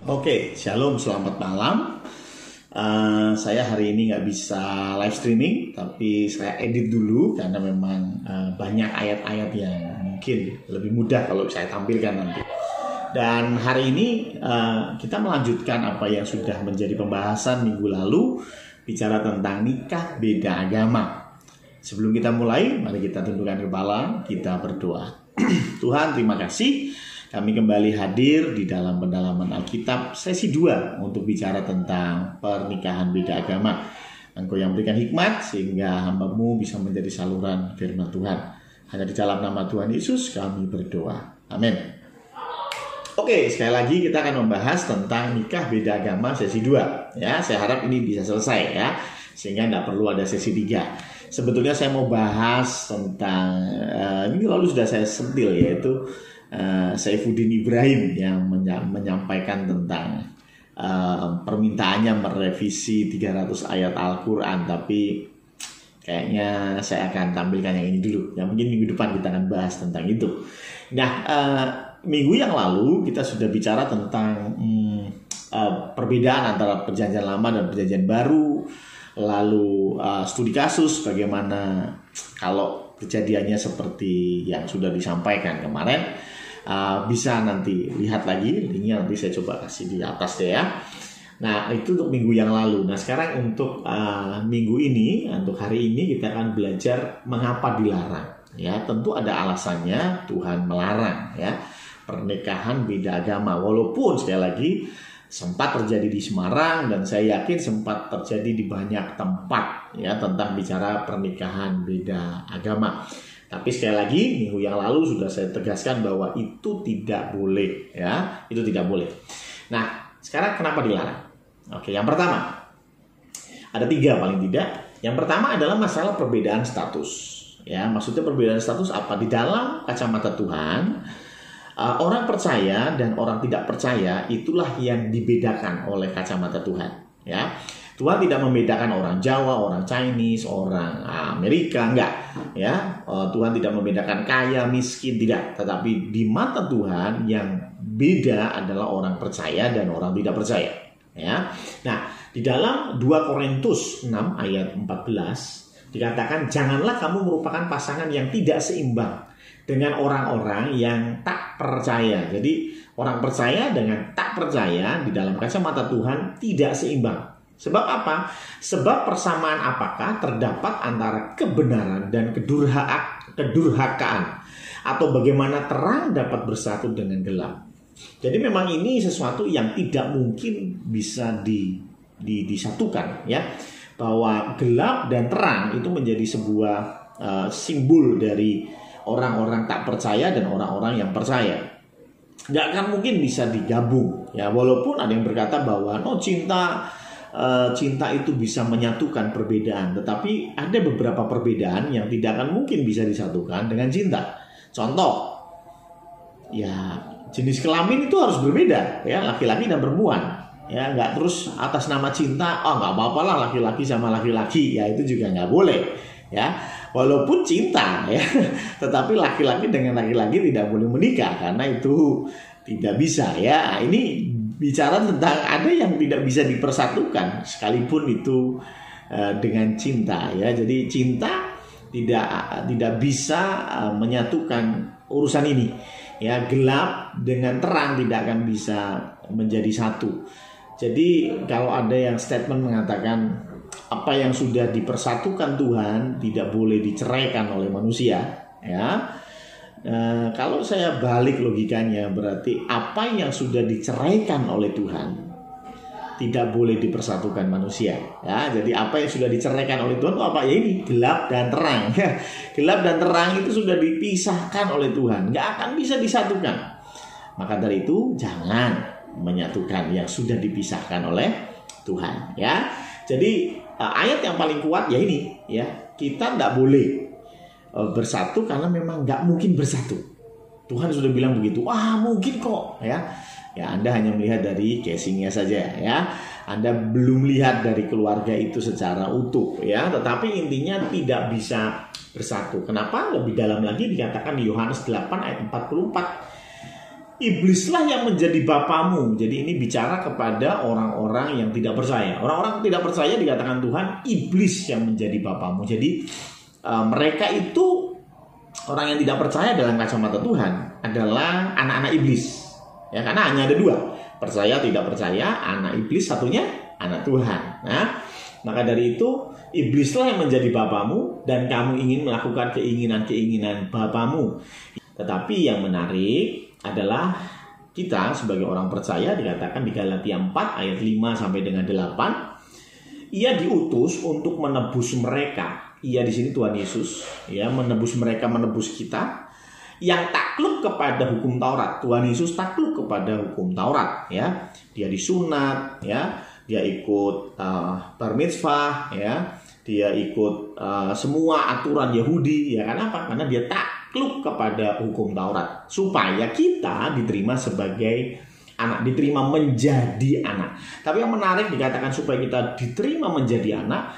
Oke, shalom, selamat malam. Saya hari ini nggak bisa live streaming, tapi saya edit dulu karena memang banyak ayat-ayat yang mungkin lebih mudah kalau saya tampilkan nanti. Dan hari ini kita melanjutkan apa yang sudah menjadi pembahasan minggu lalu, bicara tentang nikah beda agama. Sebelum kita mulai, mari kita tundukkan kepala, kita berdoa. Tuhan, terima kasih. Kami kembali hadir di dalam pendalaman Alkitab sesi 2 untuk bicara tentang pernikahan beda agama. Engkau yang berikan hikmat sehingga hamba-Mu bisa menjadi saluran firman Tuhan. Hanya di dalam nama Tuhan Yesus kami berdoa. Amin. Oke, sekali lagi kita akan membahas tentang nikah beda agama sesi 2. Ya, saya harap ini bisa selesai ya, sehingga tidak perlu ada sesi 3. Sebetulnya saya mau bahas tentang ini lalu sudah saya sentil, yaitu Saifuddin Ibrahim yang menyampaikan tentang permintaannya merevisi 300 ayat Al-Quran, tapi kayaknya saya akan tampilkan yang ini dulu. Ya, mungkin minggu depan kita akan bahas tentang itu. Nah, minggu yang lalu kita sudah bicara tentang perbedaan antara perjanjian lama dan perjanjian baru. Lalu studi kasus bagaimana kalau kejadiannya seperti yang sudah disampaikan kemarin. Bisa nanti lihat lagi, linknya nanti saya coba kasih di atas deh ya. Nah, itu untuk minggu yang lalu. Nah, sekarang untuk minggu ini, untuk hari ini kita akan belajar mengapa dilarang. Ya, tentu ada alasannya Tuhan melarang ya pernikahan beda agama. Walaupun sekali lagi sempat terjadi di Semarang dan saya yakin sempat terjadi di banyak tempat ya tentang bicara pernikahan beda agama. Tapi sekali lagi minggu yang lalu sudah saya tegaskan bahwa itu tidak boleh ya, itu tidak boleh. Nah, sekarang kenapa dilarang? Oke, yang pertama ada 3 paling tidak. Yang pertama adalah masalah perbedaan status. Ya, maksudnya perbedaan status apa? Di dalam kacamata Tuhan, orang percaya dan orang tidak percaya itulah yang dibedakan oleh kacamata Tuhan. Ya, Tuhan tidak membedakan orang Jawa, orang Chinese, orang Amerika, enggak. Ya, Tuhan tidak membedakan kaya, miskin, tidak. Tetapi di mata Tuhan yang beda adalah orang percaya dan orang tidak percaya. Ya, nah di dalam 2 Korintus 6 ayat 14 dikatakan janganlah kamu merupakan pasangan yang tidak seimbang dengan orang-orang yang tak percaya. Jadi orang percaya dengan tak percaya di dalam kacamata Tuhan tidak seimbang. Sebab apa? Sebab persamaan apakah terdapat antara kebenaran dan kedurhakaan? Atau bagaimana terang dapat bersatu dengan gelap? Jadi memang ini sesuatu yang tidak mungkin bisa disatukan ya. Bahwa gelap dan terang itu menjadi sebuah simbol dari orang-orang tak percaya dan orang-orang yang percaya. Nggak akan mungkin bisa digabung ya. Walaupun ada yang berkata bahwa cinta itu bisa menyatukan perbedaan, tetapi ada beberapa perbedaan yang tidak akan mungkin bisa disatukan dengan cinta. Contoh, ya jenis kelamin itu harus berbeda, ya laki-laki dan perempuan. Ya nggak terus atas nama cinta, nggak apa-apa lah laki-laki sama laki-laki, ya itu juga nggak boleh. Ya walaupun cinta, ya, tetapi laki-laki dengan laki-laki tidak boleh menikah karena itu tidak bisa. Ya ini bicara tentang ada yang tidak bisa dipersatukan sekalipun itu dengan cinta ya. Jadi cinta tidak bisa menyatukan urusan ini. Ya, gelap dengan terang tidak akan bisa menjadi satu. Jadi kalau ada yang statement mengatakan apa yang sudah dipersatukan Tuhan tidak boleh diceraikan oleh manusia ya. Kalau saya balik logikanya berarti apa yang sudah diceraikan oleh Tuhan tidak boleh dipersatukan manusia ya. Jadi apa yang sudah diceraikan oleh Tuhan itu apa? Ya ini gelap dan terang. Gelap dan terang itu sudah dipisahkan oleh Tuhan, nggak akan bisa disatukan. Maka dari itu jangan menyatukan yang sudah dipisahkan oleh Tuhan ya. Jadi ayat yang paling kuat ya ini ya, kita tidak boleh bersatu karena memang nggak mungkin bersatu. Tuhan sudah bilang begitu. Wah mungkin kok ya. Ya Anda hanya melihat dari casingnya saja ya. Anda belum lihat dari keluarga itu secara utuh ya. Tetapi intinya tidak bisa bersatu. Kenapa? Lebih dalam lagi dikatakan di Yohanes 8 ayat 44. iblislah yang menjadi bapamu. Jadi ini bicara kepada orang-orang yang tidak percaya. Orang-orang tidak percaya dikatakan Tuhan, iblis yang menjadi bapamu. Jadi mereka itu, orang yang tidak percaya dalam kacamata Tuhan adalah anak-anak iblis. Ya, karena hanya ada dua, percaya tidak percaya, anak iblis, satunya anak Tuhan. Nah, maka dari itu iblislah yang menjadi bapamu dan kamu ingin melakukan keinginan-keinginan bapamu. Tetapi yang menarik adalah kita sebagai orang percaya dikatakan di Galatia 4 ayat 5 sampai dengan 8, ia diutus untuk menebus mereka. Ia di sini Tuhan Yesus, ya, menebus mereka, menebus kita yang takluk kepada hukum Taurat. Tuhan Yesus takluk kepada hukum Taurat, ya. Dia disunat, ya. Dia ikut bar mitzvah, ya. Dia ikut semua aturan Yahudi, ya. Kenapa? Karena dia takluk kepada hukum Taurat supaya kita diterima sebagai anak, diterima menjadi anak. Tapi yang menarik dikatakan supaya kita diterima menjadi anak,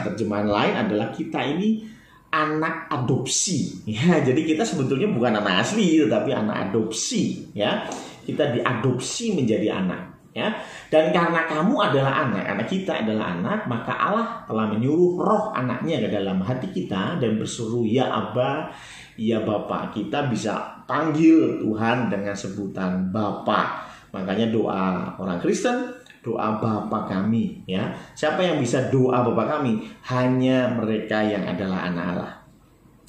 terjemahan lain adalah kita ini anak adopsi, ya. Jadi kita sebetulnya bukan anak asli, tetapi anak adopsi, ya. Kita diadopsi menjadi anak, ya. Dan karena kamu adalah anak kita adalah anak, maka Allah telah menyuruh roh anaknya ke dalam hati kita dan berseru, ya Abba, ya Bapa. Kita bisa panggil Tuhan dengan sebutan Bapa. Makanya doa orang Kristen, doa Bapa kami, ya. Siapa yang bisa doa Bapa kami? Hanya mereka yang adalah anak Allah.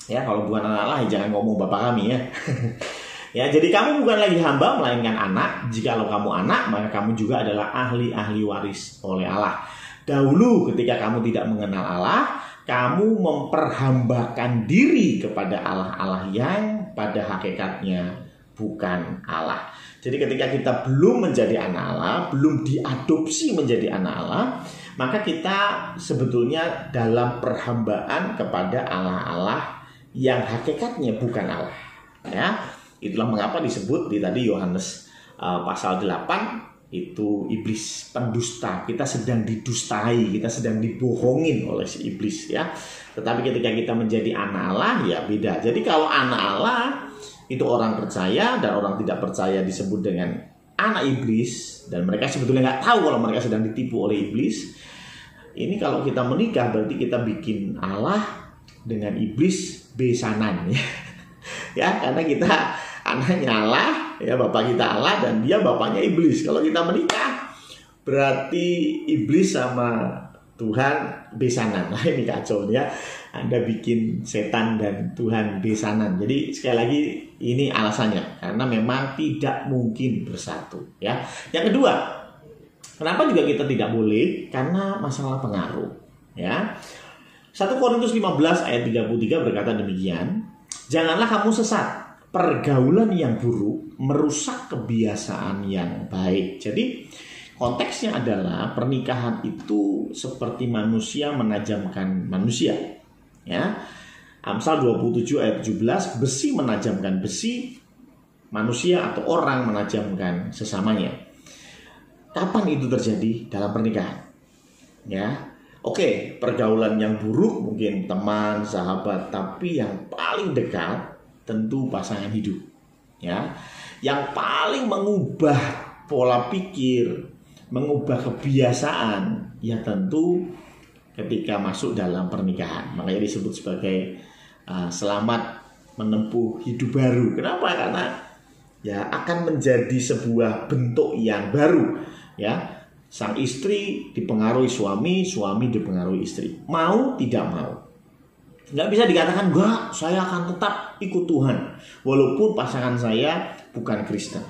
Ya, kalau bukan anak Allah, jangan ngomong Bapa kami, ya. Ya, jadi kamu bukan lagi hamba melainkan anak. Jikalau kamu anak, maka kamu juga adalah ahli-ahli waris oleh Allah. Dahulu ketika kamu tidak mengenal Allah, kamu memperhambakan diri kepada Allah-Allah yang pada hakikatnya bukan Allah. Jadi ketika kita belum menjadi anak Allah, belum diadopsi menjadi anak Allah, maka kita sebetulnya dalam perhambaan kepada Allah-Allah yang hakikatnya bukan Allah. Ya, itulah mengapa disebut di tadi Yohanes pasal 8 itu iblis pendusta. Kita sedang didustai, kita sedang dibohongin oleh si iblis, ya. Tetapi ketika kita menjadi anak Allah, ya beda. Jadi kalau anak Allah itu orang percaya dan orang tidak percaya disebut dengan anak iblis, dan mereka sebetulnya nggak tahu kalau mereka sedang ditipu oleh iblis. Ini kalau kita menikah berarti kita bikin Allah dengan iblis besanan, ya. Ya, karena kita anaknya Allah, ya, bapak kita Allah dan dia bapaknya iblis. Kalau kita menikah berarti iblis sama Tuhan besanan. Nah, ini kacau, ya. Anda bikin setan dan Tuhan besanan. Jadi sekali lagi ini alasannya, karena memang tidak mungkin bersatu, ya. Yang kedua, kenapa juga kita tidak boleh? Karena masalah pengaruh, ya. 1 Korintus 15 ayat 33 berkata demikian, janganlah kamu sesat. Pergaulan yang buruk merusak kebiasaan yang baik. Jadi konteksnya adalah pernikahan itu seperti manusia menajamkan manusia, ya. Amsal 27 ayat 17, besi menajamkan besi, manusia atau orang menajamkan sesamanya. Kapan itu terjadi? Dalam pernikahan, ya. Oke, pergaulan yang buruk mungkin teman, sahabat, tapi yang paling dekat tentu pasangan hidup, ya. Yang paling mengubah pola pikir, mengubah kebiasaan, ya tentu ketika masuk dalam pernikahan. Makanya disebut sebagai selamat menempuh hidup baru. Kenapa? Karena ya akan menjadi sebuah bentuk yang baru, ya. Sang istri dipengaruhi suami, suami dipengaruhi istri. Mau tidak mau. Nggak bisa dikatakan, enggak, saya akan tetap ikut Tuhan walaupun pasangan saya bukan Kristen.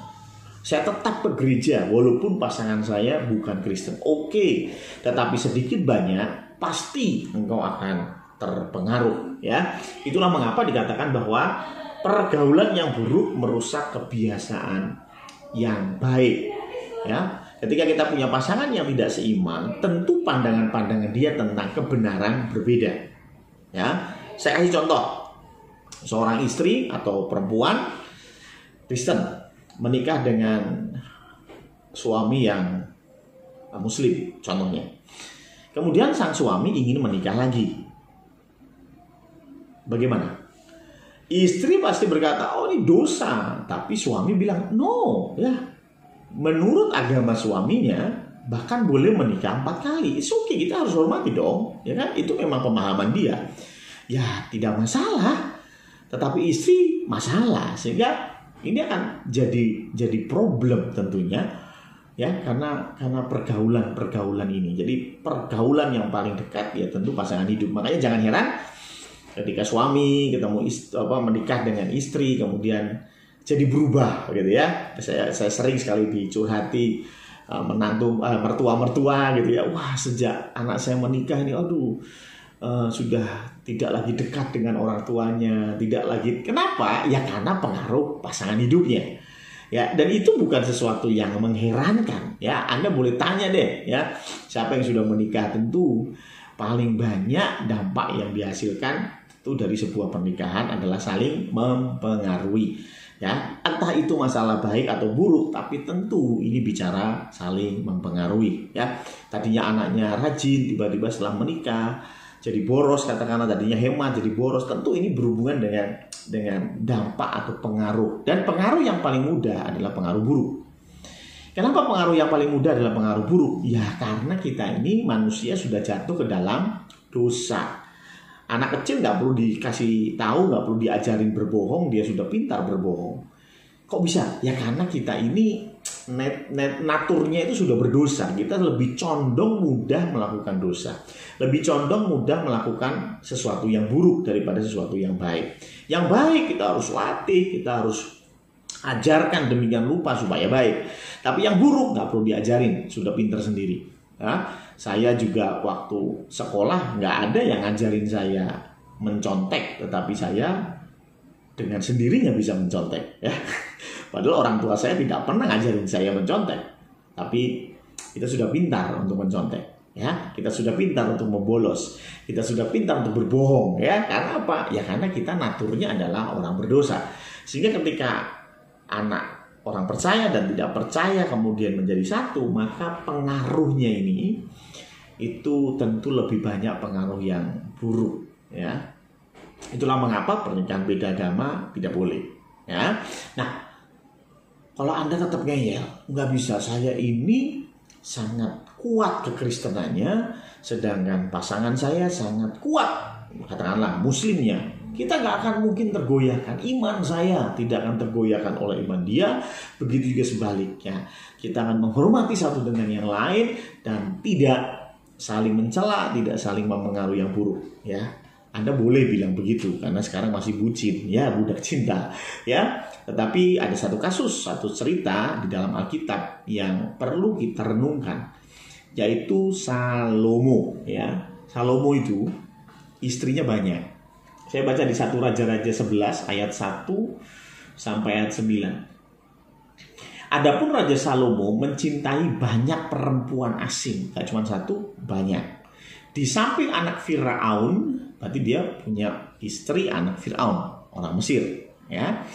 Saya tetap ke gereja walaupun pasangan saya bukan Kristen. Oke, tetapi sedikit banyak pasti engkau akan terpengaruh, ya. Itulah mengapa dikatakan bahwa pergaulan yang buruk merusak kebiasaan yang baik, ya. Ketika kita punya pasangan yang tidak seiman, tentu pandangan-pandangan dia tentang kebenaran berbeda, ya. Saya kasih contoh, seorang istri atau perempuan Kristen menikah dengan suami yang Muslim, contohnya. Kemudian sang suami ingin menikah lagi. Bagaimana? Istri pasti berkata, oh ini dosa. Tapi suami bilang, no, ya. Menurut agama suaminya, bahkan boleh menikah 4 kali. It's okay, kita harus hormati dong. Ya kan? Itu memang pemahaman dia. Ya, tidak masalah. Tetapi istri masalah. Sehingga ini akan jadi problem tentunya. Ya, karena pergaulan ini. Jadi pergaulan yang paling dekat ya tentu pasangan hidup. Makanya jangan heran ketika suami ketemu menikah dengan istri kemudian jadi berubah gitu ya. Saya sering sekali dicurhati mertua gitu ya. Wah, sejak anak saya menikah ini sudah tidak lagi dekat dengan orang tuanya, tidak lagi. Kenapa? Ya karena pengaruh pasangan hidupnya. Ya, dan itu bukan sesuatu yang mengherankan. Ya, Anda boleh tanya deh ya, siapa yang sudah menikah, tentu paling banyak dampak yang dihasilkan itu dari sebuah pernikahan adalah saling mempengaruhi. Ya, entah itu masalah baik atau buruk, tapi tentu ini bicara saling mempengaruhi. Ya, tadinya anaknya rajin, tiba-tiba setelah menikah jadi boros, katakanlah tadinya hemat jadi boros. Tentu ini berhubungan dengan dampak atau pengaruh. Dan pengaruh yang paling mudah adalah pengaruh buruk. Kenapa pengaruh yang paling mudah adalah pengaruh buruk? Ya karena kita ini manusia sudah jatuh ke dalam dosa. Anak kecil nggak perlu dikasih tahu, nggak perlu diajarin berbohong, dia sudah pintar berbohong. Kok bisa? Ya karena kita ini naturnya itu sudah berdosa. Kita lebih condong mudah melakukan dosa, lebih condong mudah melakukan sesuatu yang buruk daripada sesuatu yang baik. Yang baik kita harus latih, kita harus ajarkan demikian rupa supaya baik. Tapi yang buruk nggak perlu diajarin, sudah pintar sendiri. Ya, saya juga waktu sekolah nggak ada yang ngajarin saya mencontek, tetapi saya dengan sendirinya bisa mencontek. Ya, padahal orang tua saya tidak pernah ngajarin saya mencontek, tapi kita sudah pintar untuk mencontek. Ya, kita sudah pintar untuk membolos, kita sudah pintar untuk berbohong. Ya, karena apa? Ya karena kita naturnya adalah orang berdosa. Sehingga ketika anak orang percaya dan tidak percaya kemudian menjadi satu, maka pengaruhnya ini itu tentu lebih banyak pengaruh yang buruk. Ya, itulah mengapa pernikahan beda agama tidak boleh. Ya, nah kalau Anda tetap ngeyel, nggak bisa, saya ini sangat kuat kekristenannya, sedangkan pasangan saya sangat kuat, katakanlah muslimnya, kita nggak akan mungkin tergoyahkan. Iman saya tidak akan tergoyahkan oleh iman dia. Begitu juga sebaliknya, kita akan menghormati satu dengan yang lain dan tidak saling mencela, tidak saling mempengaruhi yang buruk. Ya, Anda boleh bilang begitu karena sekarang masih bucin, ya, budak cinta, ya. Tetapi ada satu kasus, satu cerita di dalam Alkitab yang perlu kita renungkan, yaitu Salomo. Ya, Salomo itu istrinya banyak. Saya baca di 1 Raja-Raja 11 ayat 1 sampai ayat 9. Adapun Raja Salomo mencintai banyak perempuan asing, gak cuma satu, banyak. Di samping anak Firaun, berarti dia punya istri anak Firaun, orang Mesir. Ya,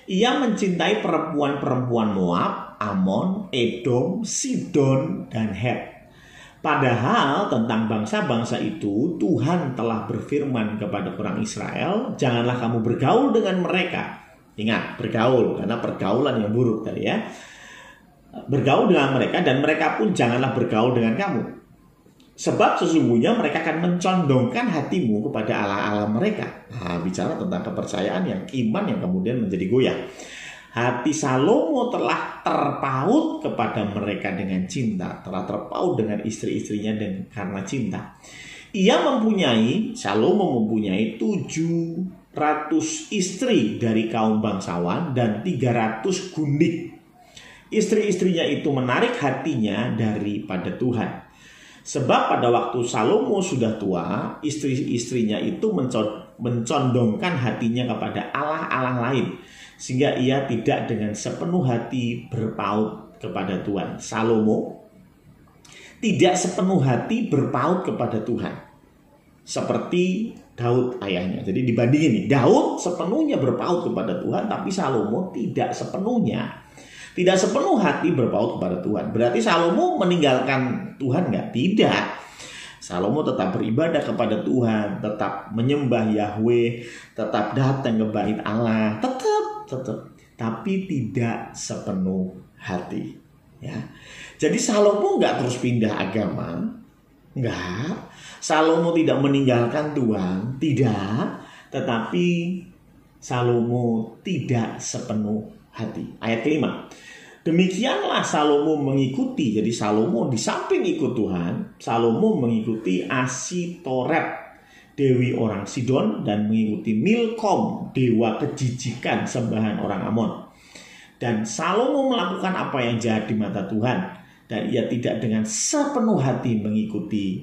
ia mencintai perempuan-perempuan Moab, Amon, Edom, Sidon, dan Het. Padahal tentang bangsa-bangsa itu Tuhan telah berfirman kepada orang Israel, janganlah kamu bergaul dengan mereka. Ingat, bergaul, karena pergaulan yang buruk tadi ya. Bergaul dengan mereka dan mereka pun janganlah bergaul dengan kamu. Sebab sesungguhnya mereka akan mencondongkan hatimu kepada Allah-Allah mereka. Nah, bicara tentang kepercayaan yang iman yang kemudian menjadi goyah. Hati Salomo telah terpaut kepada mereka dengan cinta, telah terpaut dengan istri-istrinya dan karena cinta. Salomo mempunyai 700 istri dari kaum bangsawan dan 300 gundik. Istri-istrinya itu menarik hatinya daripada Tuhan. Sebab pada waktu Salomo sudah tua, istri-istrinya itu mencondongkan hatinya kepada Allah-Allah lain. Sehingga ia tidak dengan sepenuh hati berpaut kepada Tuhan. Salomo tidak sepenuh hati berpaut kepada Tuhan. Seperti Daud ayahnya. Jadi dibandingin nih, Daud sepenuhnya berpaut kepada Tuhan, tapi Salomo tidak sepenuhnya. Tidak sepenuh hati berpaut kepada Tuhan. Berarti Salomo meninggalkan Tuhan nggak? Tidak. Salomo tetap beribadah kepada Tuhan, tetap menyembah Yahweh, tetap datang ke bait Allah, tetap, tapi tidak sepenuh hati. Ya, jadi Salomo nggak terus pindah agama, nggak. Salomo tidak meninggalkan Tuhan, tidak. Tetapi Salomo tidak sepenuh hati. Ayat kelima. Demikianlah Salomo mengikuti. Jadi Salomo di samping ikut Tuhan, Salomo mengikuti Asitoret, dewi orang Sidon, dan mengikuti Milkom, dewa kejijikan sembahan orang Amon. Dan Salomo melakukan apa yang jahat di mata Tuhan, dan ia tidak dengan sepenuh hati mengikuti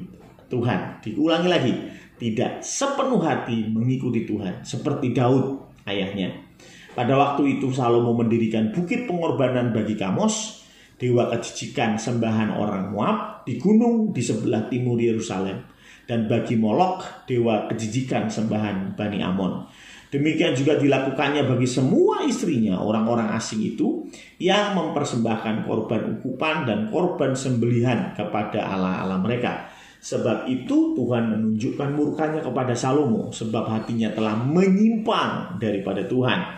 Tuhan. Diulangi lagi, tidak sepenuh hati mengikuti Tuhan, seperti Daud ayahnya. Pada waktu itu Salomo mendirikan bukit pengorbanan bagi Kamos, dewa kejijikan sembahan orang Moab, di gunung di sebelah timur Yerusalem, dan bagi Molok, dewa kejijikan sembahan Bani Amon. Demikian juga dilakukannya bagi semua istrinya, orang-orang asing itu, yang mempersembahkan korban ukupan dan korban sembelihan kepada Allah-Allah mereka. Sebab itu Tuhan menunjukkan murkanya kepada Salomo, sebab hatinya telah menyimpang daripada Tuhan,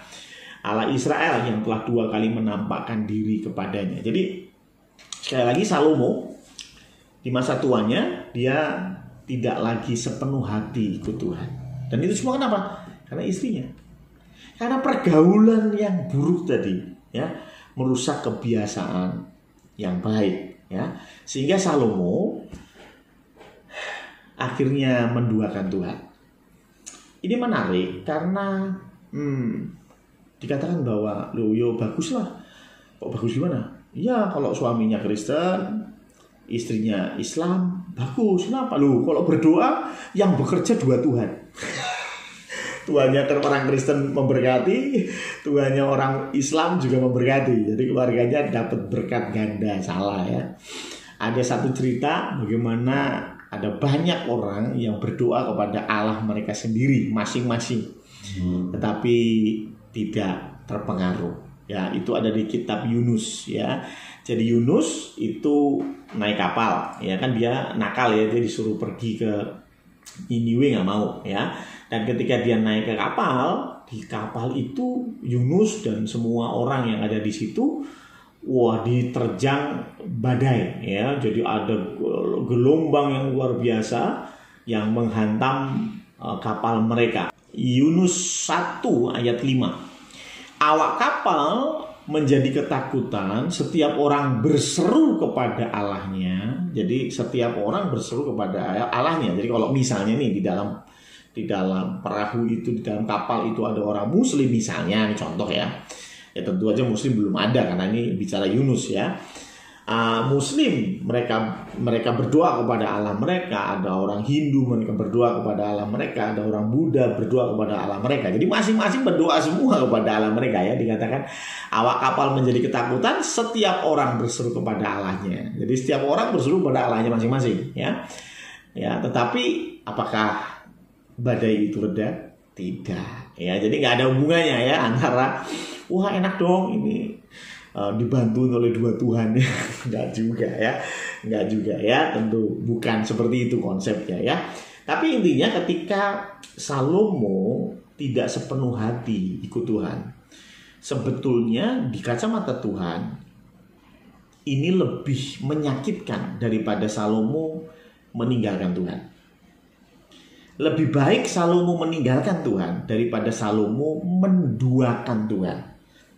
Allah Israel, yang telah 2 kali menampakkan diri kepadanya. Jadi sekali lagi Salomo di masa tuanya dia tidak lagi sepenuh hati ikut Tuhan. Dan itu semua kenapa? Karena istrinya. Karena pergaulan yang buruk tadi, ya, merusak kebiasaan yang baik, ya. Sehingga Salomo akhirnya menduakan Tuhan. Ini menarik karena dikatakan bahwa bagus lah. Kok bagus gimana? Ya, kalau suaminya Kristen, istrinya Islam, bagus. Kenapa? Kalau berdoa yang bekerja 2 Tuhan. Tuhannya orang Kristen memberkati, Tuhannya orang Islam juga memberkati. Jadi keluarganya dapat berkat ganda. Salah, ya. Ada satu cerita bagaimana ada banyak orang yang berdoa kepada Allah mereka sendiri masing-masing, tetapi tidak terpengaruh. Ya, itu ada di kitab Yunus, ya. Jadi Yunus itu naik kapal, ya kan, dia nakal, ya, dia disuruh pergi ke Niniwe, nggak mau, ya. Dan ketika dia naik ke kapal, di kapal itu Yunus dan semua orang yang ada di situ, diterjang badai, ya. Jadi ada gelombang yang luar biasa yang menghantam kapal mereka. Yunus 1 ayat 5. Awak kapal menjadi ketakutan, setiap orang berseru kepada Allahnya. Jadi setiap orang berseru kepada Allahnya. Jadi kalau misalnya nih di dalam perahu itu, di dalam kapal itu ada orang Muslim misalnya, ini contoh, ya. Ya tentu aja Muslim belum ada karena ini bicara Yunus, ya. Muslim mereka berdoa kepada Allah mereka, ada orang Hindu mereka berdoa kepada Allah mereka, ada orang Buddha berdoa kepada Allah mereka. Jadi masing-masing berdoa semua kepada Allah mereka, ya. Dikatakan awak kapal menjadi ketakutan, setiap orang berseru kepada Allahnya. Jadi setiap orang berseru kepada Allahnya masing-masing, ya. Ya, tetapi apakah badai itu reda? Tidak, ya. Jadi nggak ada hubungannya, ya, antara enak dong ini dibantu oleh 2 Tuhan, ya. Enggak juga, ya. Tentu bukan seperti itu konsepnya, ya. Tapi intinya ketika Salomo tidak sepenuh hati ikut Tuhan, sebetulnya di kacamata Tuhan ini lebih menyakitkan daripada Salomo meninggalkan Tuhan. Lebih baik Salomo meninggalkan Tuhan daripada Salomo menduakan Tuhan.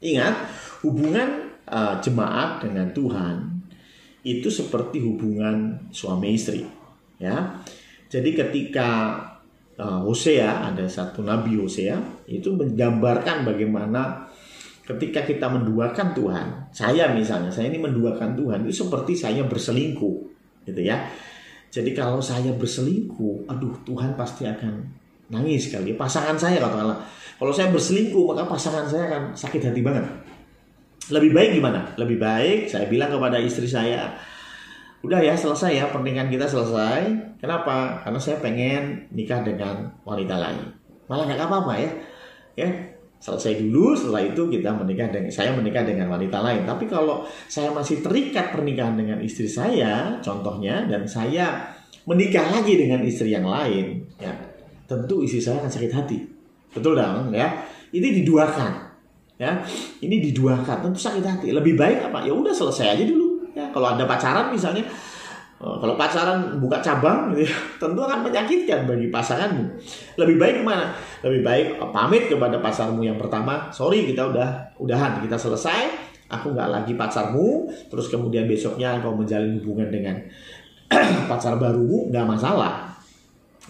Ingat, hubungan jemaat dengan Tuhan itu seperti hubungan suami istri, ya. Jadi ketika Hosea, ada satu nabi Hosea, itu menggambarkan bagaimana ketika kita menduakan Tuhan, saya ini menduakan Tuhan, itu seperti saya berselingkuh, gitu, ya. Jadi kalau saya berselingkuh, Tuhan pasti akan nangis kali. Pasangan saya, katakanlah, kalau saya berselingkuh, maka pasangan saya akan sakit hati banget. Lebih baik gimana? Lebih baik saya bilang kepada istri saya, udah ya, selesai ya, pernikahan kita selesai. Kenapa? Karena saya pengen nikah dengan wanita lain. Malah nggak apa-apa, ya. Ya, selesai dulu. Setelah itu saya menikah dengan wanita lain. Tapi kalau saya masih terikat pernikahan dengan istri saya, contohnya, dan saya menikah lagi dengan istri yang lain, ya, tentu istri saya akan sakit hati. Betul dong, ya. Ini diduakan, ya. Ini diduakan, tentu sakit hati. Lebih baik apa? Ya udah selesai aja dulu. Ya, kalau ada pacaran misalnya, kalau pacaran buka cabang, gitu ya, tentu akan menyakitkan bagi pasanganmu. Lebih baik mana? Lebih baik pamit kepada pacarmu yang pertama. Sorry, kita udahan, kita selesai. Aku nggak lagi pacarmu. Terus kemudian besoknya kau menjalin hubungan dengan pacar barumu, nggak masalah.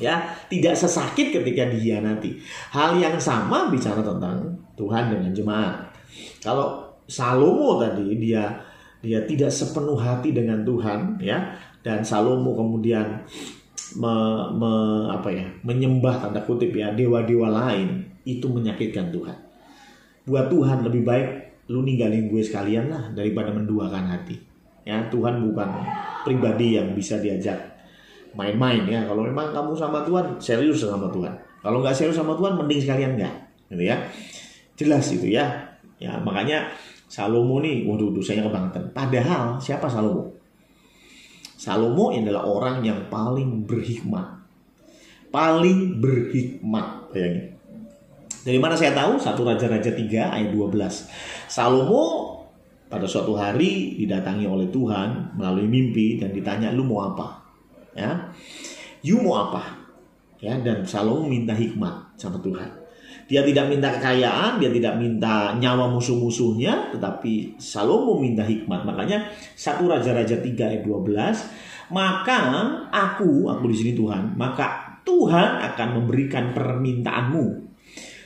Ya, tidak sesakit ketika dihianati. Hal yang sama bicara tentang Tuhan dengan jemaat. Kalau Salomo tadi dia tidak sepenuh hati dengan Tuhan, ya, dan Salomo kemudian menyembah tanda kutip ya dewa-dewa lain, itu menyakitkan Tuhan. Buat Tuhan lebih baik lu ninggalin gue sekalian lah daripada menduakan hati. Ya, Tuhan bukan pribadi yang bisa diajak main-main ya. Kalau memang kamu sama Tuhan, serius sama Tuhan. Kalau nggak serius sama Tuhan, mending sekalian nggak, gitu ya. Jelas itu ya. Ya, makanya Salomo nih, waduh dosanya kebangetan. Padahal siapa Salomo? Salomo adalah orang yang paling berhikmat. Paling berhikmat, bayangin. Dari mana saya tahu? 1 Raja-Raja 3 ayat 12. Salomo pada suatu hari didatangi oleh Tuhan melalui mimpi dan ditanya, lu mau apa? Ya, you mau apa? Ya, dan Salomo minta hikmat sama Tuhan. Dia tidak minta kekayaan, dia tidak minta nyawa musuh-musuhnya, tetapi Salomo minta hikmat. Makanya 1 Raja-Raja 3 ayat 12, maka aku di sini Tuhan, maka Tuhan akan memberikan permintaanmu.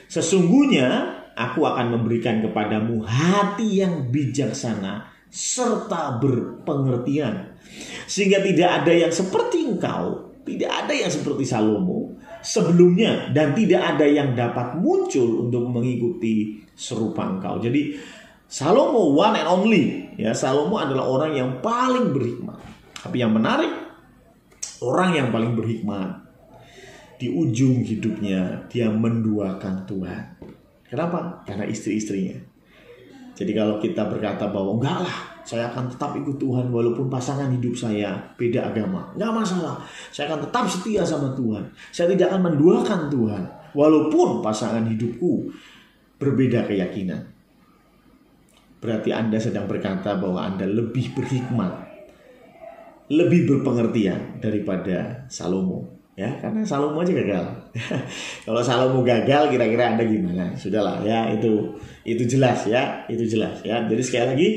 Sesungguhnya aku akan memberikan kepadamu hati yang bijaksana serta berpengertian, sehingga tidak ada yang seperti engkau, tidak ada yang seperti Salomo sebelumnya, dan tidak ada yang dapat muncul untuk mengikuti serupa engkau. Jadi Salomo one and only, ya, Salomo adalah orang yang paling berhikmat. Tapi yang menarik, orang yang paling berhikmat di ujung hidupnya dia menduakan Tuhan. Kenapa? Karena istri-istrinya. Jadi kalau kita berkata bahwa enggak lah, saya akan tetap ikut Tuhan walaupun pasangan hidup saya beda agama, enggak masalah. Saya akan tetap setia sama Tuhan. Saya tidak akan menduakan Tuhan walaupun pasangan hidupku berbeda keyakinan. Berarti Anda sedang berkata bahwa Anda lebih berhikmat, lebih berpengertian daripada Salomo. Ya, karena Salomo aja gagal. Kalau Salomo gagal, kira-kira Anda gimana? Sudahlah ya, itu jelas ya, itu jelas ya. Jadi sekali lagi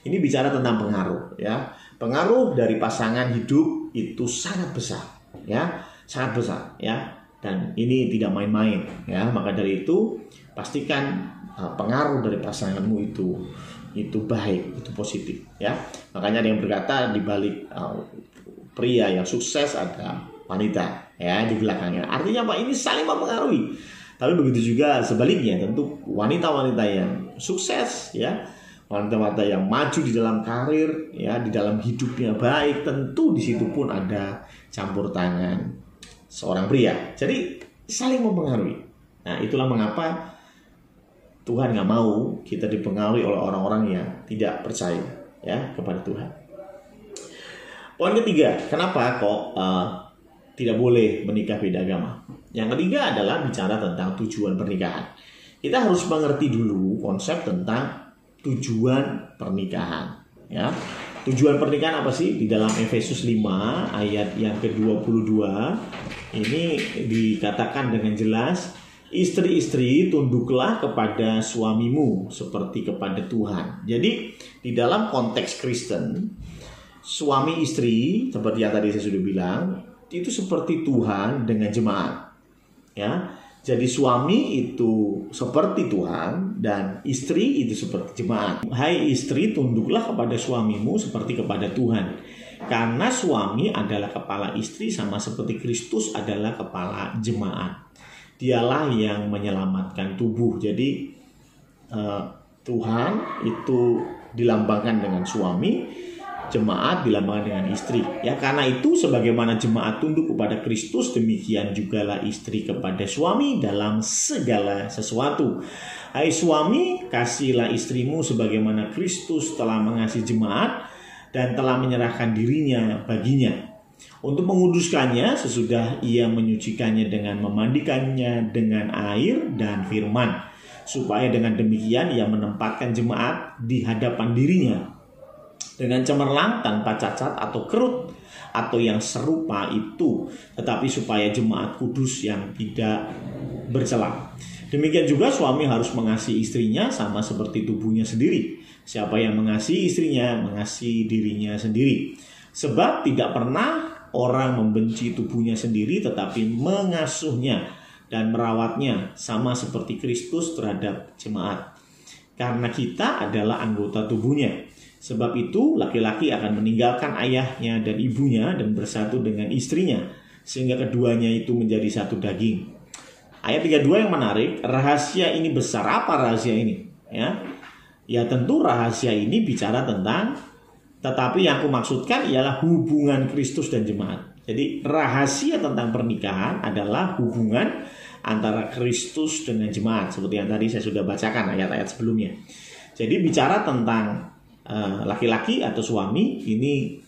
ini bicara tentang pengaruh ya. Pengaruh dari pasangan hidup itu sangat besar ya, sangat besar ya. Dan ini tidak main-main ya. Maka dari itu pastikan pengaruh dari pasanganmu itu baik, itu positif ya. Makanya ada yang berkata di balik pria yang sukses ada wanita ya di belakangnya. Artinya apa? Ini saling mempengaruhi. Tapi begitu juga sebaliknya, tentu wanita-wanita yang sukses ya, wanita-wanita yang maju di dalam karir ya, di dalam hidupnya baik, tentu di situ pun ada campur tangan seorang pria. Jadi saling mempengaruhi. Nah, itulah mengapa Tuhan nggak mau kita dipengaruhi oleh orang-orang yang tidak percaya ya kepada Tuhan. Poin ketiga, kenapa kok tidak boleh menikah beda agama? Yang ketiga adalah bicara tentang tujuan pernikahan. Kita harus mengerti dulu konsep tentang tujuan pernikahan. Ya, tujuan pernikahan apa sih? Di dalam Efesus 5 ayat yang ke-22 ini dikatakan dengan jelas, istri-istri tunduklah kepada suamimu seperti kepada Tuhan. Jadi di dalam konteks Kristen, suami istri seperti yang tadi saya sudah bilang, itu seperti Tuhan dengan jemaat. Ya, jadi suami itu seperti Tuhan dan istri itu seperti jemaat. Hai istri, tunduklah kepada suamimu seperti kepada Tuhan. Karena suami adalah kepala istri sama seperti Kristus adalah kepala jemaat. Dialah yang menyelamatkan tubuh. Jadi Tuhan itu dilambangkan dengan suami, jemaat dilambangkan dengan istri. Ya, karena itu sebagaimana jemaat tunduk kepada Kristus, demikian jugalah istri kepada suami dalam segala sesuatu. Hai suami, kasihilah istrimu sebagaimana Kristus telah mengasihi jemaat dan telah menyerahkan dirinya baginya Untuk menguduskannya sesudah ia menyucikannya dengan memandikannya dengan air dan firman, supaya dengan demikian ia menempatkan jemaat di hadapan dirinya dengan cemerlang, tanpa cacat atau kerut atau yang serupa itu, tetapi supaya jemaat kudus yang tidak bercela. Demikian juga suami harus mengasihi istrinya sama seperti tubuhnya sendiri. Siapa yang mengasihi istrinya mengasihi dirinya sendiri. Sebab tidak pernah orang membenci tubuhnya sendiri, tetapi mengasuhnya dan merawatnya sama seperti Kristus terhadap jemaat. Karena kita adalah anggota tubuhnya. Sebab itu laki-laki akan meninggalkan ayahnya dan ibunya dan bersatu dengan istrinya, sehingga keduanya itu menjadi satu daging. Ayat 32 yang menarik, rahasia ini besar. Apa rahasia ini? Ya tentu rahasia ini bicara tentang, tetapi yang aku maksudkan ialah hubungan Kristus dan jemaat. Jadi rahasia tentang pernikahan adalah hubungan antara Kristus dengan jemaat, seperti yang tadi saya sudah bacakan ayat-ayat sebelumnya. Jadi bicara tentang laki-laki atau suami ini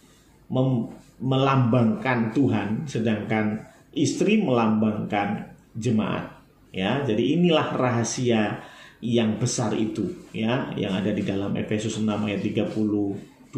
melambangkan Tuhan, sedangkan istri melambangkan jemaat. Ya, jadi inilah rahasia yang besar itu, ya, yang ada di dalam Efesus 6 ayat 32.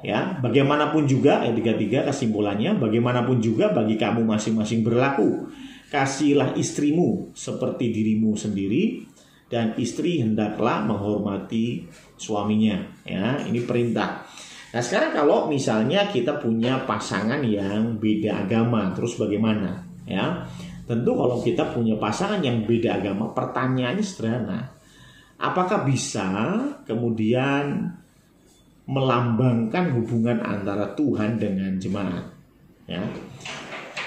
Ya, bagaimanapun juga ayat 33 kesimpulannya, bagaimanapun juga bagi kamu masing-masing berlaku, kasihilah istrimu seperti dirimu sendiri, dan istri hendaklah menghormati suaminya. Ya, ini perintah. Nah, sekarang kalau misalnya kita punya pasangan yang beda agama, terus bagaimana? Ya, tentu kalau kita punya pasangan yang beda agama, pertanyaannya sederhana. Apakah bisa kemudian melambangkan hubungan antara Tuhan dengan jemaat? Ya.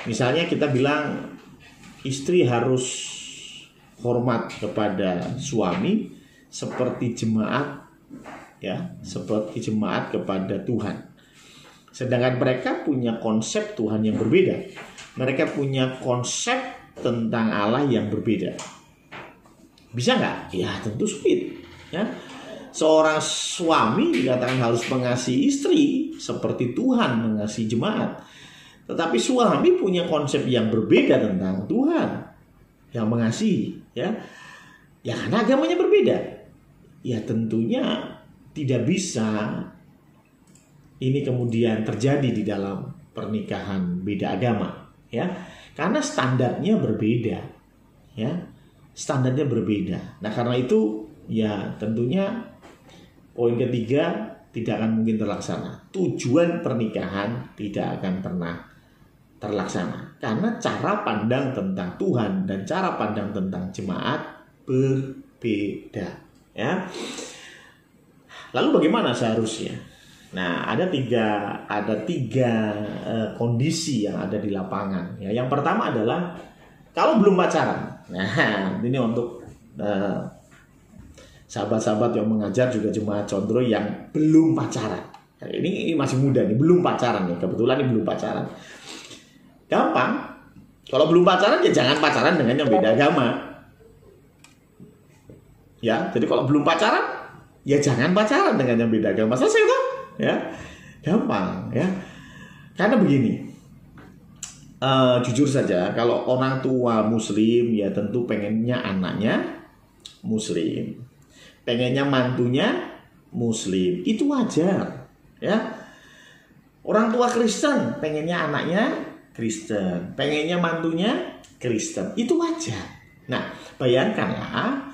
Misalnya kita bilang istri harus hormat kepada suami seperti jemaat, ya, seperti jemaat kepada Tuhan. Sedangkan mereka punya konsep Tuhan yang berbeda. Mereka punya konsep tentang Allah yang berbeda. Bisa nggak? Ya tentu sulit. Ya, seorang suami dikatakan harus mengasihi istri seperti Tuhan mengasihi jemaat. Tetapi suami punya konsep yang berbeda tentang Tuhan yang mengasihi. Ya karena agamanya berbeda. Ya tentunya tidak bisa ini kemudian terjadi di dalam pernikahan beda agama, ya, karena standarnya berbeda, ya, standarnya berbeda. Nah karena itu ya tentunya poin ketiga tidak akan mungkin terlaksana. Tujuan pernikahan tidak akan pernah terlaksana karena cara pandang tentang Tuhan dan cara pandang tentang jemaat berbeda, ya. Lalu bagaimana seharusnya? Nah, ada tiga kondisi yang ada di lapangan. Ya, yang pertama adalah kalau belum pacaran. Nah, ini untuk sahabat-sahabat yang mengajar juga jemaat Condro yang belum pacaran. Ini masih muda nih, belum pacaran nih. Kebetulan ini belum pacaran. Gampang. Kalau belum pacaran ya jangan pacaran dengan yang beda agama. Ya, jadi kalau belum pacaran ya jangan pacaran dengan yang beda agama. Selesai toh? Ya, gampang, ya. Karena begini, jujur saja, kalau orang tua Muslim ya tentu pengennya anaknya Muslim, pengennya mantunya Muslim, itu wajar, ya. Orang tua Kristen pengennya anaknya Kristen, pengennya mantunya Kristen, itu wajar. Nah, bayangkanlah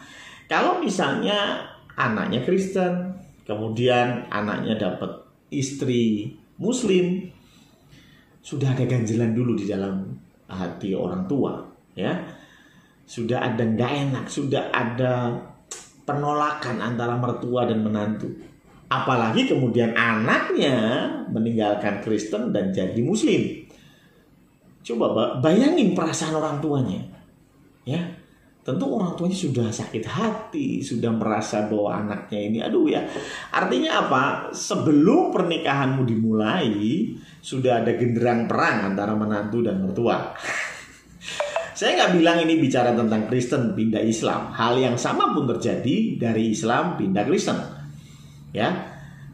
kalau misalnya anaknya Kristen, kemudian anaknya dapat istri Muslim, sudah ada ganjelan dulu di dalam hati orang tua, ya. Sudah ada nggak enak, sudah ada penolakan antara mertua dan menantu. Apalagi kemudian anaknya meninggalkan Kristen dan jadi Muslim. Coba bayangin perasaan orang tuanya, ya. Tentu orang tuanya sudah sakit hati, sudah merasa bahwa anaknya ini, aduh ya. Artinya apa? Sebelum pernikahanmu dimulai, sudah ada genderang perang antara menantu dan mertua. Saya nggak bilang ini bicara tentang Kristen pindah Islam. Hal yang sama pun terjadi dari Islam pindah Kristen. Ya,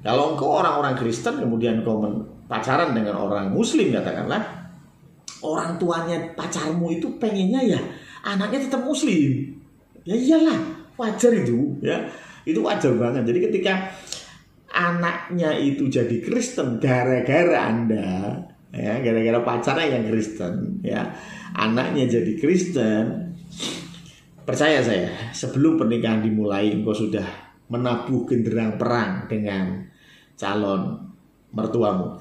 kalau engkau orang-orang Kristen kemudian engkau pacaran dengan orang muslim katakanlah, orang tuanya pacarmu itu pengennya ya anaknya tetap muslim. Ya iyalah, wajar itu ya. Itu wajar banget. Jadi ketika anaknya itu jadi Kristen gara-gara Anda, ya, gara-gara pacarnya yang Kristen, ya, anaknya jadi Kristen, percaya saya, sebelum pernikahan dimulai, engkau sudah menabuh genderang perang dengan calon mertuamu.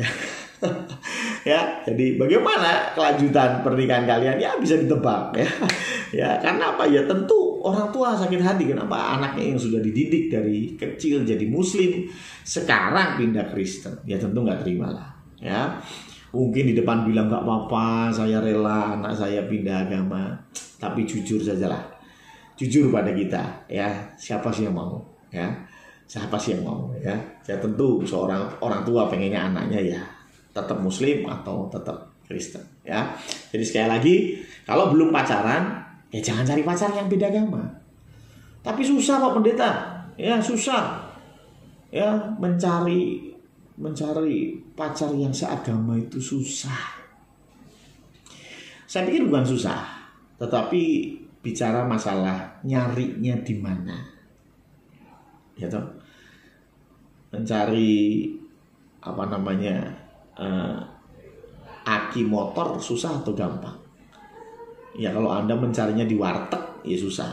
Ya, jadi bagaimana kelanjutan pernikahan kalian? Ya bisa ditebak ya. Ya, karena apa ya? Tentu orang tua sakit hati kenapa anaknya yang sudah dididik dari kecil jadi muslim sekarang pindah Kristen. Ya tentu nggak terima lah. Ya, mungkin di depan bilang nggak apa-apa, saya rela anak saya pindah agama. Tapi jujur sajalah, jujur pada kita. Ya, siapa sih yang mau? Ya, siapa sih yang mau? Ya, saya tentu seorang orang tua pengennya anaknya ya tetap muslim atau tetap Kristen ya. Jadi sekali lagi, kalau belum pacaran ya jangan cari pacar yang beda agama. Tapi susah Pak Pendeta. Ya susah. Ya mencari pacar yang seagama itu susah. Saya pikir bukan susah, tetapi bicara masalah nyarinya di mana. Ya toh? Mencari apa namanya? Aki motor susah atau gampang? Ya kalau Anda mencarinya di warteg ya susah.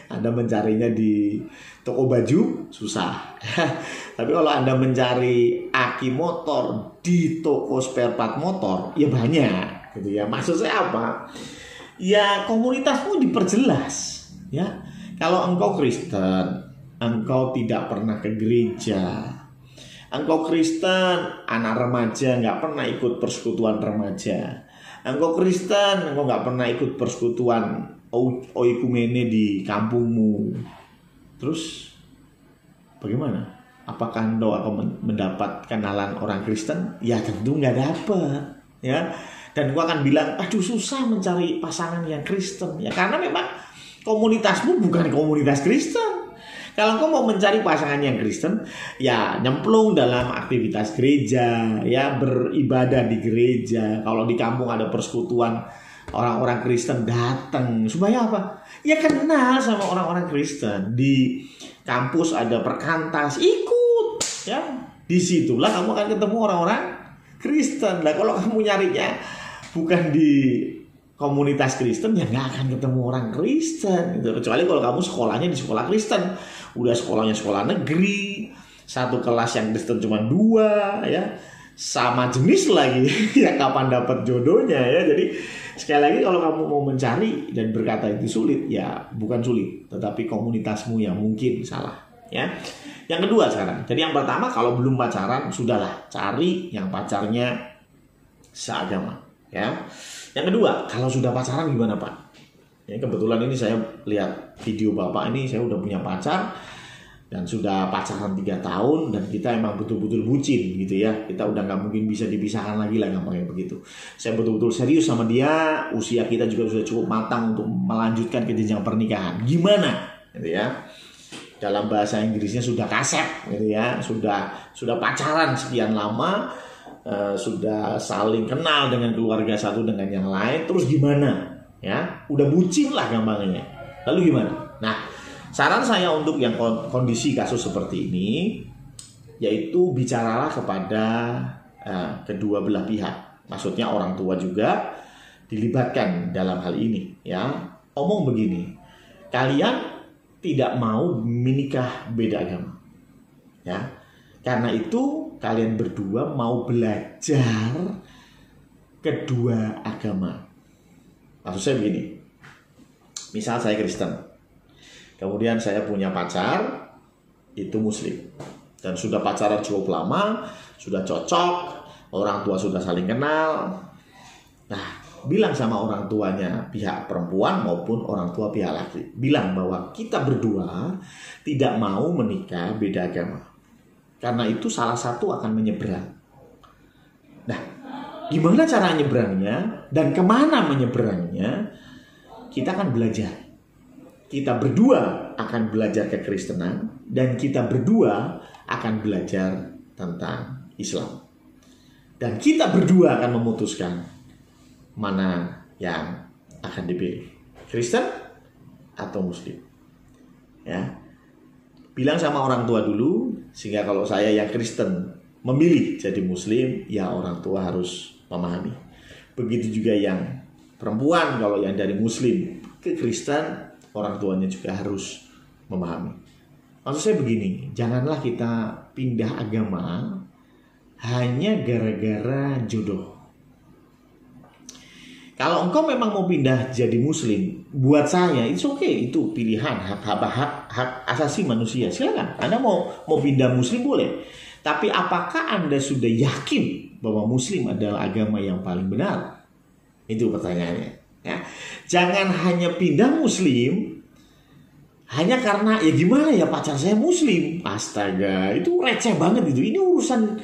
Anda mencarinya di toko baju susah. Tapi kalau Anda mencari aki motor di toko spare part motor ya banyak gitu ya. Maksud saya apa? Ya komunitasmu diperjelas ya. Kalau engkau Kristen, engkau tidak pernah ke gereja, engkau Kristen, anak remaja nggak pernah ikut persekutuan remaja. Engkau Kristen, engkau nggak pernah ikut persekutuan oikumene di kampungmu. Terus bagaimana? Apakah engkau akan mendapat kenalan orang Kristen? Ya tentu nggak dapat. Ya, dan engkau akan bilang, aduh susah mencari pasangan yang Kristen. Ya karena memang komunitasmu bukan komunitas Kristen. Kalau engkau mau mencari pasangan yang Kristen, ya nyemplung dalam aktivitas gereja, ya beribadah di gereja. Kalau di kampung ada persekutuan orang-orang Kristen, datang supaya apa? Ya kenal sama orang-orang Kristen. Di kampus ada perkantas, ikut, ya. Disitulah kamu akan ketemu orang-orang Kristen. Lah kalau kamu nyarinya bukan di komunitas Kristen ya nggak akan ketemu orang Kristen gitu. Kecuali kalau kamu sekolahnya di sekolah Kristen, udah sekolahnya sekolah negeri, satu kelas yang Kristen cuma 2 ya, sama jenis lagi ya kapan dapat jodohnya ya. Jadi sekali lagi kalau kamu mau mencari dan berkata itu sulit ya bukan sulit, tetapi komunitasmu yang mungkin salah ya. Yang kedua sekarang, jadi yang pertama kalau belum pacaran sudahlah cari yang pacarnya seagama ya. Yang kedua, kalau sudah pacaran gimana Pak? Ya, kebetulan ini saya lihat video Bapak ini, saya udah punya pacar dan sudah pacaran 3 tahun dan kita emang betul-betul bucin gitu ya. Kita udah nggak mungkin bisa dipisahkan lagi lah gampangnya begitu. Saya betul-betul serius sama dia, usia kita juga sudah cukup matang untuk melanjutkan ke jenjang pernikahan. Gimana? Gitu ya. Dalam bahasa Inggrisnya sudah kasep gitu ya, sudah pacaran sekian lama. Sudah saling kenal dengan keluarga satu dengan yang lain, terus gimana ya, udah bucin lah gampangnya, lalu gimana? Nah, saran saya untuk yang kondisi kasus seperti ini yaitu bicaralah kepada kedua belah pihak, maksudnya orang tua juga dilibatkan dalam hal ini ya. Omong begini, kalian tidak mau menikah beda agama ya, karena itu kalian berdua mau belajar kedua agama. Maksud saya begini, misal saya Kristen, kemudian saya punya pacar itu Muslim, dan sudah pacaran cukup lama, sudah cocok, orang tua sudah saling kenal. Nah, bilang sama orang tuanya pihak perempuan maupun orang tua pihak laki, bilang bahwa kita berdua tidak mau menikah beda agama, karena itu salah satu akan menyeberang. Nah, gimana cara nyeberangnya dan kemana menyeberangnya? Kita akan belajar. Kita berdua akan belajar kekristenan dan kita berdua akan belajar tentang Islam. Dan kita berdua akan memutuskan mana yang akan dipilih, Kristen atau Muslim. Ya, bilang sama orang tua dulu, sehingga kalau saya yang Kristen memilih jadi Muslim, ya orang tua harus memahami. Begitu juga yang perempuan, kalau yang dari Muslim ke Kristen, orang tuanya juga harus memahami. Maksud saya begini, janganlah kita pindah agama hanya gara-gara jodoh. Kalau engkau memang mau pindah jadi Muslim, buat saya itu oke, itu pilihan, hak asasi manusia. Silakan, Anda mau pindah Muslim boleh. Tapi apakah Anda sudah yakin bahwa Muslim adalah agama yang paling benar? Itu pertanyaannya. Ya. Jangan hanya pindah Muslim hanya karena ya gimana ya pacar saya Muslim. Astaga, itu receh banget itu. Ini urusan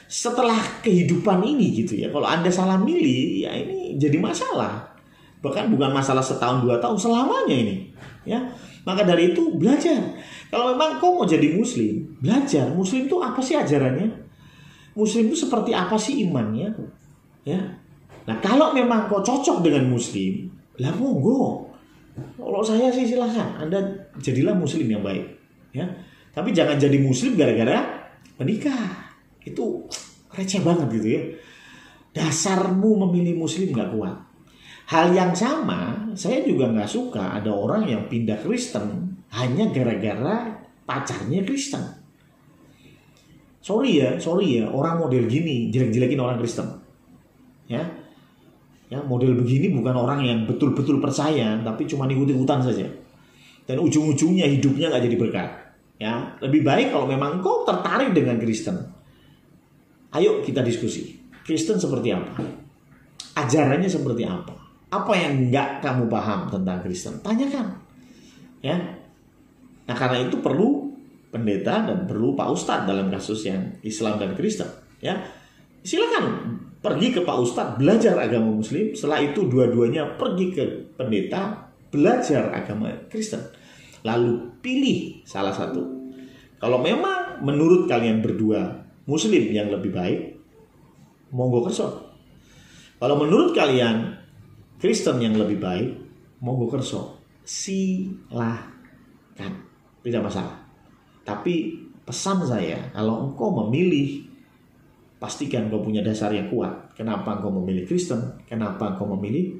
setelah kehidupan ini gitu ya. Kalau Anda salah milih, ya ini jadi masalah. Bahkan bukan masalah setahun 2 tahun, selamanya ini. Ya, maka dari itu belajar. Kalau memang kau mau jadi Muslim, belajar. Muslim itu apa sih ajarannya? Muslim itu seperti apa sih imannya? Ya. Nah, kalau memang kau cocok dengan Muslim, lah monggo. Kalau saya sih silahkan, Anda jadilah Muslim yang baik. Ya, tapi jangan jadi Muslim gara-gara menikah. Itu receh banget gitu ya. Dasarmu memilih Muslim gak kuat. Hal yang sama, saya juga gak suka ada orang yang pindah Kristen hanya gara-gara pacarnya Kristen. Sorry ya, orang model gini jelek-jelekin orang Kristen. Ya, model begini bukan orang yang betul-betul percaya, tapi cuma ikut-ikutan saja. Dan ujung-ujungnya hidupnya gak jadi berkat. Ya, lebih baik kalau memang kau tertarik dengan Kristen, ayo kita diskusi. Kristen seperti apa? Ajarannya seperti apa? Apa yang enggak kamu paham tentang Kristen? Tanyakan. Ya. Nah, karena itu perlu pendeta dan perlu Pak Ustadz dalam kasus yang Islam dan Kristen. Ya. Silakan pergi ke Pak Ustadz, belajar agama Muslim. Setelah itu dua-duanya pergi ke pendeta, belajar agama Kristen. Lalu pilih salah satu. Kalau memang menurut kalian berdua Muslim yang lebih baik, monggo kerso. Kalau menurut kalian Kristen yang lebih baik, monggo kerso. Silakan, tidak masalah. Tapi pesan saya, kalau engkau memilih, pastikan engkau punya dasar yang kuat. Kenapa engkau memilih Kristen? Kenapa engkau memilih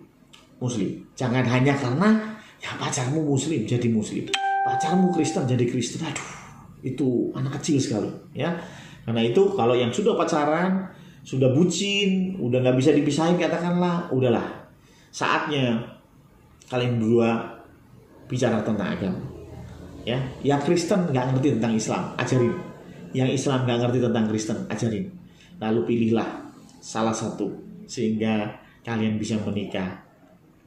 Muslim? Jangan hanya karena ya pacarmu Muslim jadi Muslim, pacarmu Kristen jadi Kristen. Aduh, itu anak kecil sekali, ya. Karena itu kalau yang sudah pacaran, sudah bucin, udah nggak bisa dipisahin, katakanlah, udahlah, saatnya kalian berdua bicara tentang agama. Ya, yang Kristen nggak ngerti tentang Islam, ajarin. Yang Islam nggak ngerti tentang Kristen, ajarin. Lalu pilihlah salah satu sehingga kalian bisa menikah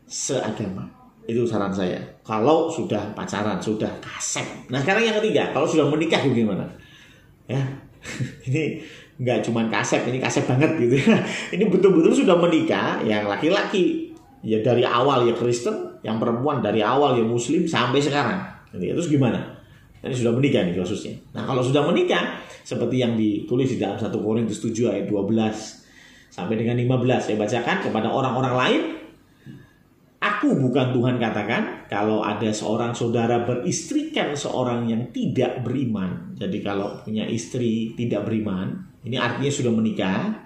seagama. Itu saran saya. Kalau sudah pacaran, sudah kasep. Nah, sekarang yang ketiga, kalau sudah menikah gimana? Ya. Ini nggak cuma kasep, ini kasep banget gitu ya. Ini betul-betul sudah menikah, yang laki-laki ya dari awal ya Kristen, yang perempuan dari awal ya Muslim sampai sekarang. Terus gimana? Ini sudah menikah nih kasusnya. Nah, kalau sudah menikah, seperti yang ditulis di dalam 1 Korintus 7 ayat 12 sampai dengan 15, saya bacakan kepada orang-orang lain. Aku bukan Tuhan katakan, kalau ada seorang saudara beristrikan seorang yang tidak beriman. Jadi kalau punya istri tidak beriman, ini artinya sudah menikah,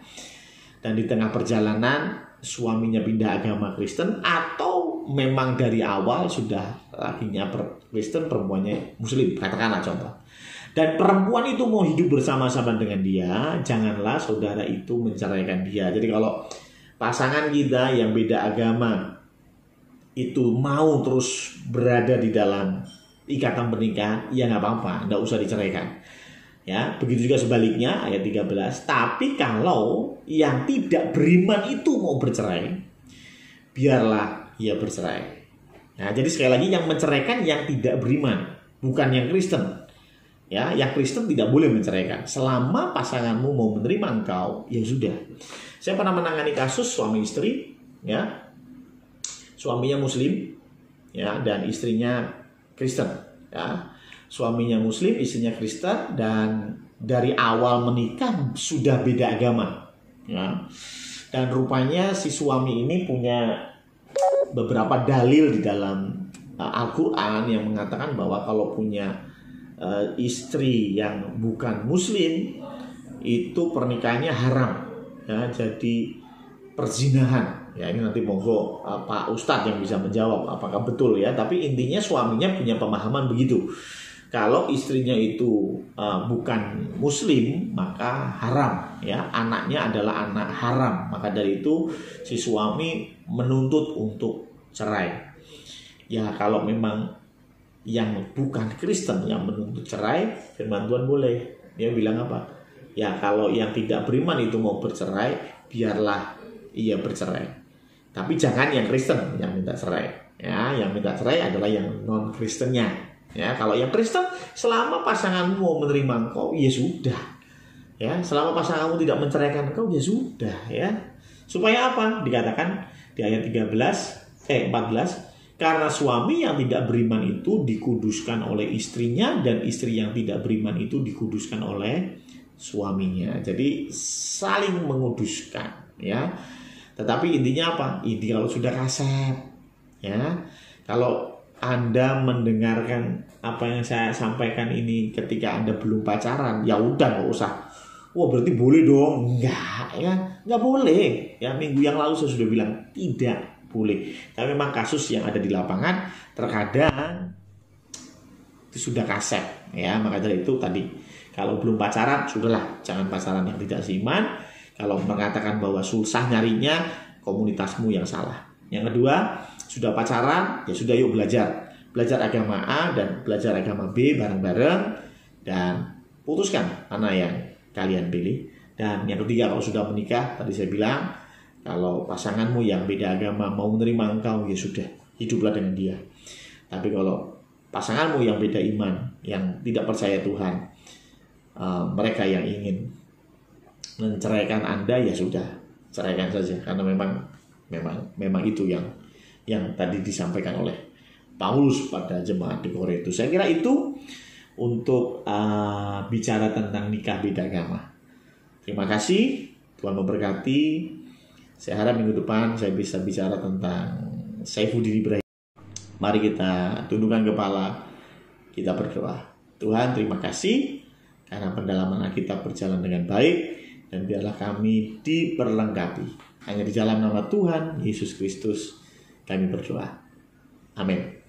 dan di tengah perjalanan suaminya pindah agama Kristen, atau memang dari awal sudah lakinya Kristen, perempuannya Muslim, katakanlah contoh. Dan perempuan itu mau hidup bersama-sama dengan dia, janganlah saudara itu menceraikan dia. Jadi kalau pasangan kita yang beda agama itu mau terus berada di dalam ikatan pernikahan, ya nggak apa-apa, nggak usah diceraikan. Ya, begitu juga sebaliknya ayat 13. Tapi kalau yang tidak beriman itu mau bercerai, biarlah ia bercerai. Nah, jadi sekali lagi yang menceraikan yang tidak beriman, bukan yang Kristen. Ya, yang Kristen tidak boleh menceraikan. Selama pasanganmu mau menerima engkau, ya sudah. Saya pernah menangani kasus suami istri, ya. Suaminya Muslim, ya, dan istrinya Kristen, ya. Suaminya Muslim, istrinya Kristen, dan dari awal menikah sudah beda agama, Ya. Dan rupanya si suami ini punya beberapa dalil di dalam Al-Quran yang mengatakan bahwa kalau punya istri yang bukan muslim itu pernikahannya haram, ya, jadi perzinahan. Ya, ini nanti monggo Pak Ustadz yang bisa menjawab apakah betul ya. Tapi intinya suaminya punya pemahaman begitu. Kalau istrinya itu bukan muslim maka haram, ya, anaknya adalah anak haram. Maka dari itu si suami menuntut untuk cerai. Ya, kalau memang yang bukan Kristen yang menuntut cerai, firman Tuhan boleh. Dia bilang apa? Ya, kalau yang tidak beriman itu mau bercerai, biarlah ia bercerai. Tapi jangan yang Kristen yang minta cerai. Ya, yang minta cerai adalah yang non Kristennya. Ya, kalau yang Kristen, selama pasanganmu mau menerima engkau, ya sudah. Ya, selama pasanganmu tidak menceraikan engkau, ya sudah, ya. Supaya apa? Dikatakan di ayat 14, karena suami yang tidak beriman itu dikuduskan oleh istrinya, dan istri yang tidak beriman itu dikuduskan oleh suaminya. Jadi saling menguduskan, ya. Tetapi intinya apa? Ini kalau sudah kasep, ya. Kalau Anda mendengarkan apa yang saya sampaikan ini ketika Anda belum pacaran, ya udah nggak usah. Wah, berarti boleh dong? Enggak, ya, nggak boleh. Ya, minggu yang lalu saya sudah bilang tidak boleh. Tapi memang kasus yang ada di lapangan terkadang itu sudah kasep, ya. Maka dari itu tadi, kalau belum pacaran, sudahlah, jangan pacaran yang tidak seiman. Kalau mengatakan bahwa susah nyarinya, komunitasmu yang salah. Yang kedua, sudah pacaran, ya sudah, yuk belajar agama A dan belajar agama B bareng-bareng, dan putuskan mana yang kalian pilih. Dan yang ketiga, kalau sudah menikah, tadi saya bilang, kalau pasanganmu yang beda agama mau menerima engkau, ya sudah, hiduplah dengan dia. Tapi kalau pasanganmu yang beda iman, yang tidak percaya Tuhan, mereka yang ingin menceraikan Anda, ya sudah, ceraikan saja, karena memang itu yang tadi disampaikan oleh Paulus pada jemaat di Korintus. Saya kira itu untuk bicara tentang nikah beda agama. Terima kasih, Tuhan memberkati. Saya harap minggu depan saya bisa bicara tentang Saifuddin Ibrahim. Mari kita tundukkan kepala, kita berdoa. Tuhan, terima kasih karena pendalaman Alkitab berjalan dengan baik, dan biarlah kami diperlengkapi. Hanya di dalam nama Tuhan Yesus Kristus kami berdoa. Amin.